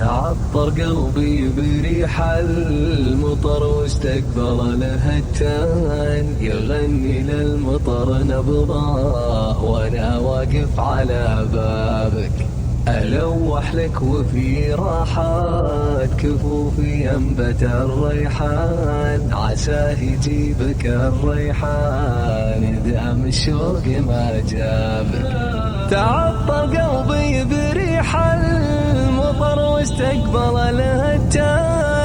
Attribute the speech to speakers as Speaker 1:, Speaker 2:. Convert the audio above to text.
Speaker 1: تعطر قلبي بريح المطر واستقبل الهتان يغني للمطر نبضه وانا واقف على بابك ألوح لك وفي راحات كفوفي ينبت الريحان عساه يجيبك الريحان دام الشوق ما جابك. تعطر قلبي بريح المطر واستقبل الهتان